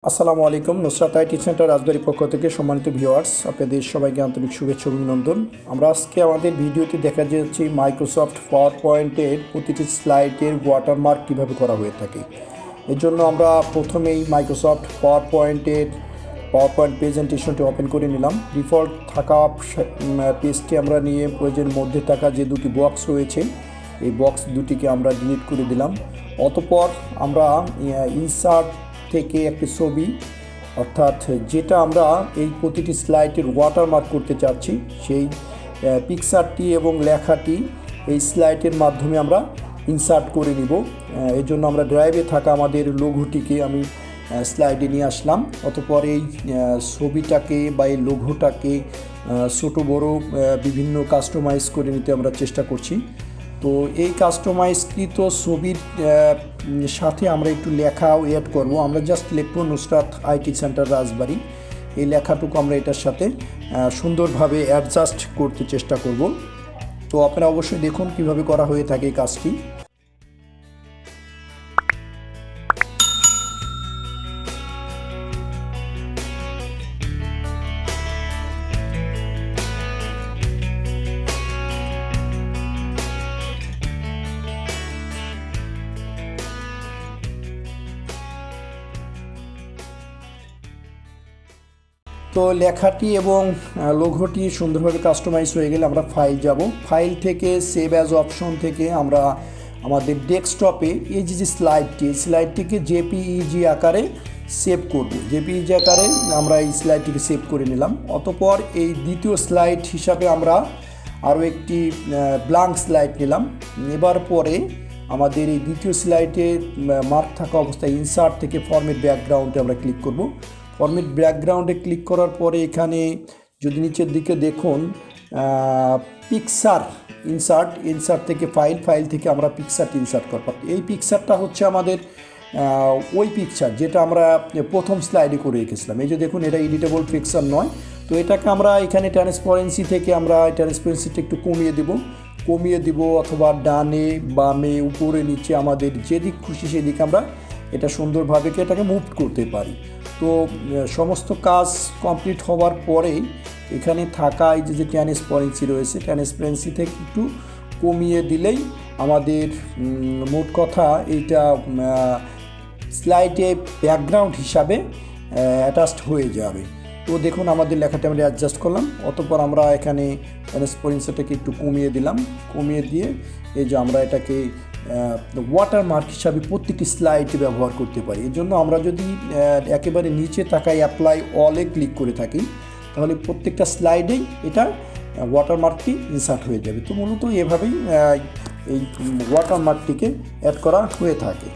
আসসালামু আলাইকুম। Nusrat IT centre রাজবাড়ির পক্ষ থেকে সম্মানিত ভিউয়ার্স, আপনাদের সবাইকে আন্তরিক শুভেচ্ছা অভিনন্দন। আমরা আজকে আমাদের ভিডিওতে দেখা যাচ্ছে মাইক্রোসফট পাওয়ার পয়েন্টের প্রতিটি স্লাইডের ওয়াটারমার্ক কীভাবে করা হয়ে থাকে। এর জন্য আমরা প্রথমেই মাইক্রোসফট পাওয়ার পয়েন্ট প্রেজেন্টেশনটি ওপেন করে নিলাম। ডিফল্ট থাকা পেজটি আমরা নিয়ে পেজের মধ্যে থাকা যে দুটি বক্স রয়েছে এই বক্স দুটিকে আমরা ডিলিট করে দিলাম। অতঃপর আমরা ইনসার্ট থেকে একটি ছবি, অর্থাৎ যেটা আমরা এই প্রতিটি স্লাইডের ওয়াটারমার্ক করতে চাচ্ছি সেই পিকচারটি এবং লেখাটি এই স্লাইডের মাধ্যমে আমরা ইনসার্ট করে নিব। এর জন্য আমরা ড্রাইভে থাকা আমাদের লোগোটিকে আমি স্লাইডে নিয়ে আসলাম। অতঃপর এই ছবিটাকে বা এই লোগোটাকে ছোটো বড় বিভিন্ন কাস্টমাইজ করে নিতে আমরা চেষ্টা করছি। তো এই কাস্টমাইজকৃত ছবির সাথে আমরা একটু লেখাও অ্যাড করব। আমরা জাস্ট লিখব নুসরাত আইটি সেন্টার রাজবাড়ি, এই লেখাটুকু আমরা এটার সাথে সুন্দরভাবে অ্যাডজাস্ট করতে চেষ্টা করব। তো আপনারা অবশ্যই দেখুন কিভাবে করা হয়ে থাকে এই কাজটি। তো লেখাটি এবং লোগোটি সুন্দরভাবে কাস্টমাইজ হয়ে গেলে আমরা ফাইল যাব। ফাইল থেকে সেভ অ্যাজ অপশন থেকে আমরা আমাদের ডেস্কটপে এই যে স্লাইডটিকে জেপিইজি আকারে সেভ করব। জেপিইজি আকারে আমরা এই স্লাইডটিকে সেভ করে নিলাম। অতঃপর এই দ্বিতীয় স্লাইড হিসাবে আমরা আরও একটি ব্ল্যাঙ্ক স্লাইড নিলাম। নেবার পরে আমাদের এই দ্বিতীয় স্লাইডে মার্ক থাকা অবস্থায় ইনসার্ট থেকে ফরম্যাট ব্যাকগ্রাউন্ডে আমরা ক্লিক করব। ফরম্যাট ব্যাকগ্রাউন্ডে ক্লিক করার পরে এখানে যদি নিচের দিকে দেখুন পিকচার ইনসার্ট থেকে ফাইল থেকে আমরা পিকচারটি ইনসার্ট করব। এই পিকচারটা হচ্ছে আমাদের ওই পিকচার যেটা আমরা প্রথম স্লাইডে করে রেখেছিলাম। এই যে দেখুন, এটা এডিটেবল পিকচার নয়। তো এটাকে আমরা এখানে ট্রান্সপারেন্সি থেকে আমরা ট্রান্সপারেন্সিটা একটু কমিয়ে দিব অথবা ডানে বামে উপরে নিচে আমাদের যেদিক খুশি সেদিকে আমরা এটা সুন্দরভাবে এটাকে মুভ করতে পারি। তো সমস্ত কাজ কমপ্লিট হওয়ার পরে এখানে থাকা এই যে ট্রান্সপারেন্সি রয়েছে, ট্রান্সপারেন্সি থেকে একটু কমিয়ে দিলেই আমাদের মোট কথা এইটা স্লাইডে ব্যাকগ্রাউন্ড হিসাবে অ্যাটাচড হয়ে যাবে। তো দেখুন আমাদের লেখাটা আমরা অ্যাডজাস্ট করলাম। অতঃপর আমরা এখানে ট্রান্সপারেন্সিটাকে একটু কমিয়ে দিয়ে এই যে আমরা এটাকে ওয়াটারমার্ক হিসাবে প্রত্যেকটি স্লাইডে ব্যবহার করতে পারি। এর জন্য আমরা যদি একেবারে নিচে থাকা অ্যাপ্লাই অলে ক্লিক করে থাকি তাহলে প্রত্যেকটা স্লাইডেই এটা ওয়াটারমার্কটি ইনসার্ট হয়ে যাবে। তো মূলত এভাবেই এই ওয়াটারমার্কটিকে অ্যাড করা হয়ে থাকে।